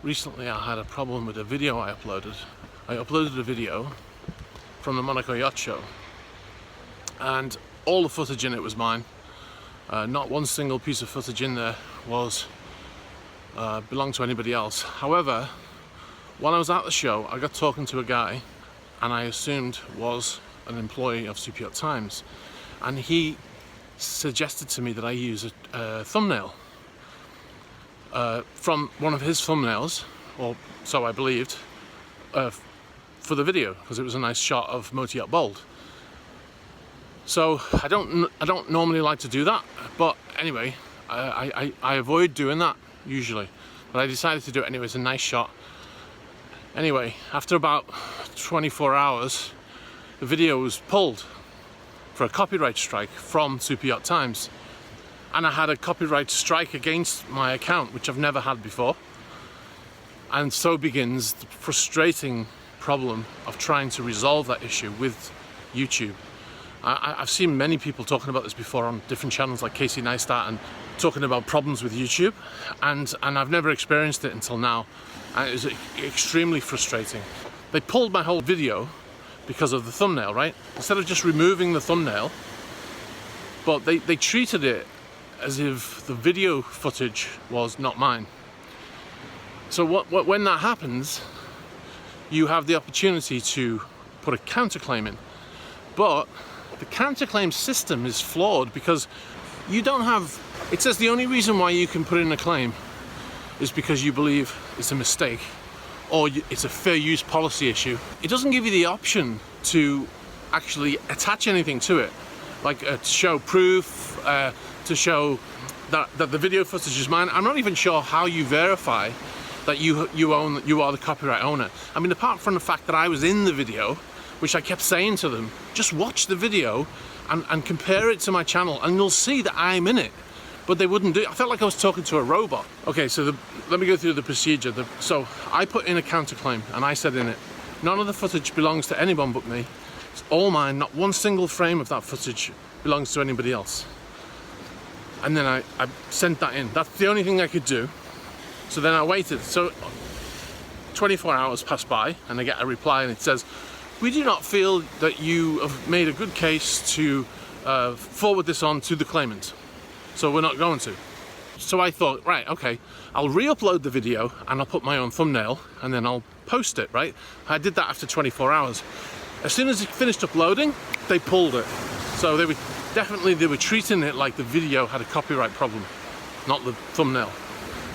recently I had a problem with a video I uploaded. I uploaded a video from the Monaco Yacht Show, and all the footage in it was mine. Not one single piece of footage in there was belonged to anybody else. However, while I was at the show, I got talking to a guy, and I assumed was an employee of Super Yacht Times, and he suggested to me that I use a thumbnail from one of his thumbnails, or so I believed, for the video, because it was a nice shot of Motor Yacht Bold. So I don't normally like to do that, but anyway, I avoid doing that usually, but I decided to do it anyway. It's a nice shot. Anyway, after about 24 hours, the video was pulled for a copyright strike from Super Yacht Times, and I had a copyright strike against my account, which I've never had before. And so begins the frustrating problem of trying to resolve that issue with YouTube. I've seen many people talking about this before on different channels like Casey Neistat, and talking about problems with YouTube, and I've never experienced it until now, and it was extremely frustrating. They pulled my whole video because of the thumbnail, right? Instead of just removing the thumbnail, but they treated it as if the video footage was not mine. So when that happens, you have the opportunity to put a counterclaim in, but the counterclaim system is flawed because you don't have, it says the only reason why you can put in a claim is because you believe it's a mistake or it's a fair use policy issue. It doesn't give you the option to actually attach anything to it, like to show proof, to show that the video footage is mine. I'm not even sure how you verify that you are the copyright owner. I mean, apart from the fact that I was in the video, which I kept saying to them, just watch the video and compare it to my channel and you'll see that I'm in it. But they wouldn't do it. I felt like I was talking to a robot. Okay, so let me go through the procedure. So I put in a counterclaim, and I said in it, none of the footage belongs to anyone but me. It's all mine. Not one single frame of that footage belongs to anybody else. And then I sent that in. That's the only thing I could do. So then I waited. So 24 hours passed by, and I get a reply, and it says, we do not feel that you have made a good case to forward this on to the claimant. So we're not going to. So I thought, right, okay, I'll re-upload the video and I'll put my own thumbnail and then I'll post it, right? I did that after 24 hours. As soon as it finished uploading, they pulled it. So they were treating it like the video had a copyright problem, not the thumbnail.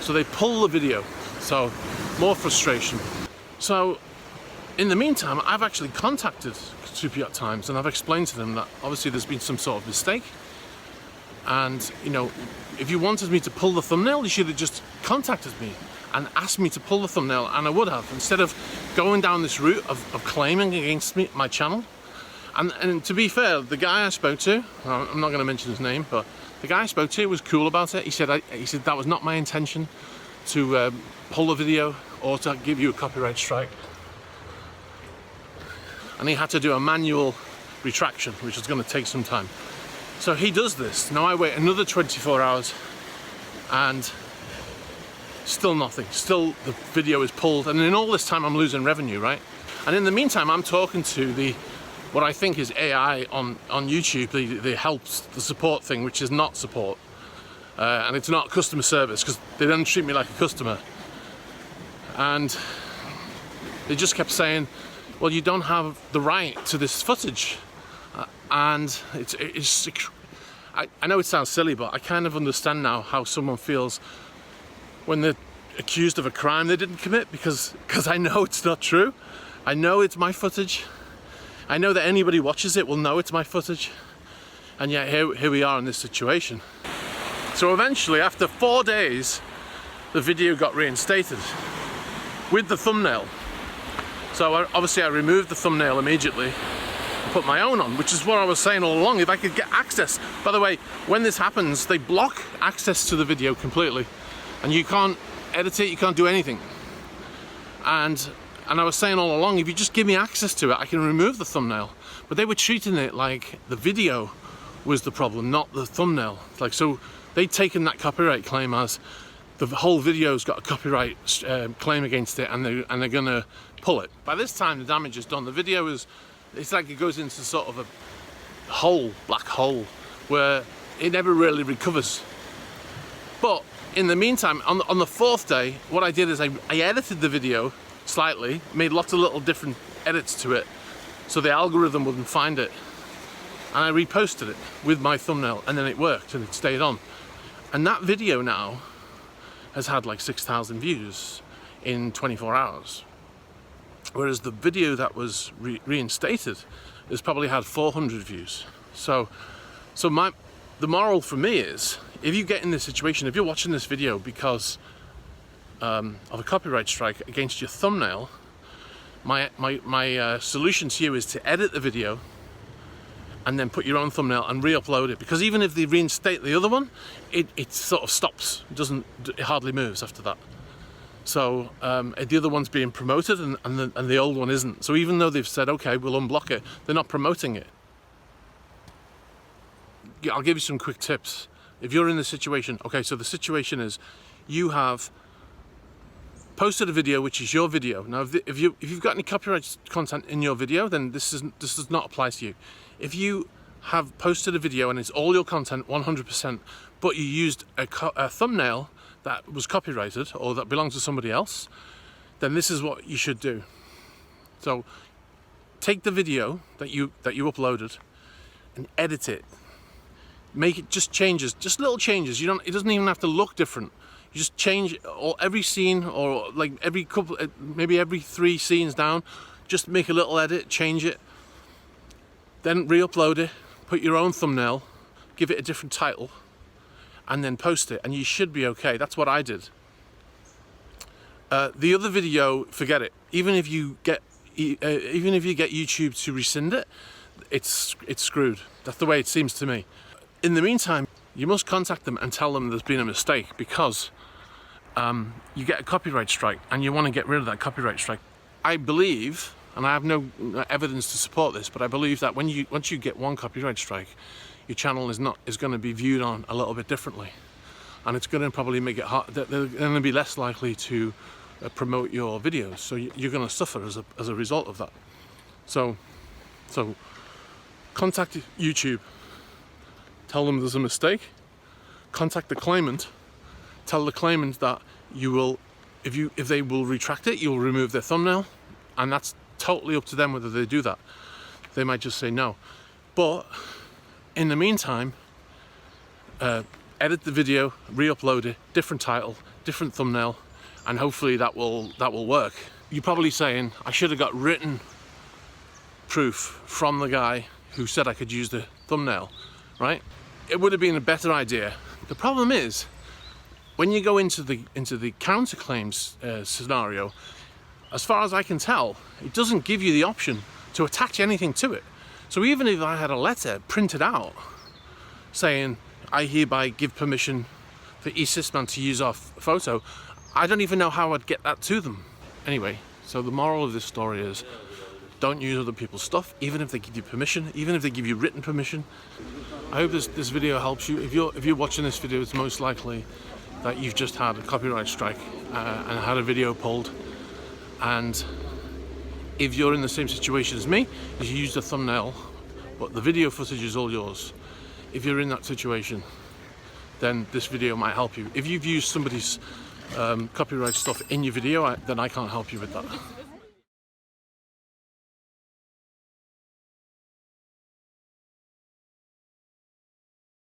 So they pull the video. So more frustration. So in the meantime, I've actually contacted Super Yacht Times and I've explained to them that obviously there's been some sort of mistake. And, you know, if you wanted me to pull the thumbnail, you should have just contacted me and asked me to pull the thumbnail, and I would have, instead of going down this route of claiming against my channel. And to be fair, the guy I spoke to, I'm not going to mention his name, but the guy I spoke to was cool about it. He said that was not my intention to pull the video or to give you a copyright strike. And he had to do a manual retraction, which was going to take some time. So he does this. Now I wait another 24 hours and still nothing. Still the video is pulled, and in all this time I'm losing revenue, right? And in the meantime I'm talking to what I think is AI on YouTube, the helps, the support thing, which is not support. And it's not customer service, because they don't treat me like a customer. And they just kept saying, well, you don't have the right to this footage. And I know it sounds silly, but I kind of understand now how someone feels when they're accused of a crime they didn't commit, because I know it's not true. I know it's my footage. I know that anybody watches it will know it's my footage. And yet here we are in this situation. So eventually, after 4 days, the video got reinstated with the thumbnail. So obviously I removed the thumbnail immediately, put my own on, which is what I was saying all along. If I could get access, by the way, when this happens, they block access to the video completely, and you can't edit it, you can't do anything. And I was saying all along, if you just give me access to it, I can remove the thumbnail. But they were treating it like the video was the problem, not the thumbnail. Like, so they'd taken that copyright claim as the whole video's got a copyright claim against it, and they're gonna pull it. By this time the damage is done. The video it's like it goes into sort of a black hole, where it never really recovers. But in the meantime, on the fourth day, what I did is I edited the video slightly, made lots of little different edits to it, so the algorithm wouldn't find it. And I reposted it with my thumbnail, and then it worked and it stayed on. And that video now has had like 6,000 views in 24 hours. Whereas the video that was reinstated has probably had 400 views. So the moral for me is, if you get in this situation, if you're watching this video because of a copyright strike against your thumbnail, my solution to you is to edit the video and then put your own thumbnail and re-upload it, because even if they reinstate the other one, it sort of stops. It hardly moves after that. So the other one's being promoted and the old one isn't. So even though they've said, okay, we'll unblock it, they're not promoting it. I'll give you some quick tips. If you're in this situation, okay, so the situation is you have posted a video which is your video. Now, if you've got any copyright content in your video, then this does not apply to you. If you have posted a video and it's all your content 100%, but you used a thumbnail that was copyrighted or that belongs to somebody else, then this is what you should do. So take the video that you uploaded and edit it. Make it just changes, just little changes. It doesn't even have to look different. You just change every scene, or like every couple, maybe every 3 scenes down, just make a little edit, change it, then re-upload it, put your own thumbnail, give it a different title, and then post it, and you should be okay. That's what I did. The other video, forget it. Even if you get YouTube to rescind it, it's screwed. That's the way it seems to me. In the meantime, you must contact them and tell them there's been a mistake, because you get a copyright strike and you want to get rid of that copyright strike. I believe, and I have no evidence to support this, but I believe that once you get one copyright strike, your channel is going to be viewed on a little bit differently, and it's going to probably make it hard. They're going to be less likely to promote your videos, so you're going to suffer as a result of that. So contact YouTube. Tell them there's a mistake. Contact the claimant. Tell the claimant that you will, if they will retract it, you'll remove their thumbnail, and that's totally up to them whether they do that. They might just say no. But in the meantime, edit the video, re-upload it, different title, different thumbnail, and hopefully that will work. You're probably saying, I should have got written proof from the guy who said I could use the thumbnail, right? It would have been a better idea. The problem is, when you go into the counterclaims scenario, as far as I can tell, it doesn't give you the option to attach anything to it. So even if I had a letter printed out saying, I hereby give permission for eSysMan to use our photo, I don't even know how I'd get that to them. Anyway, so the moral of this story is, don't use other people's stuff, even if they give you permission, even if they give you written permission. I hope this video helps you. If you're watching this video, it's most likely that you've just had a copyright strike and had a video pulled. And if you're in the same situation as me, you used a thumbnail, but the video footage is all yours. If you're in that situation, then this video might help you. If you've used somebody's copyright stuff in your video, then I can't help you with that.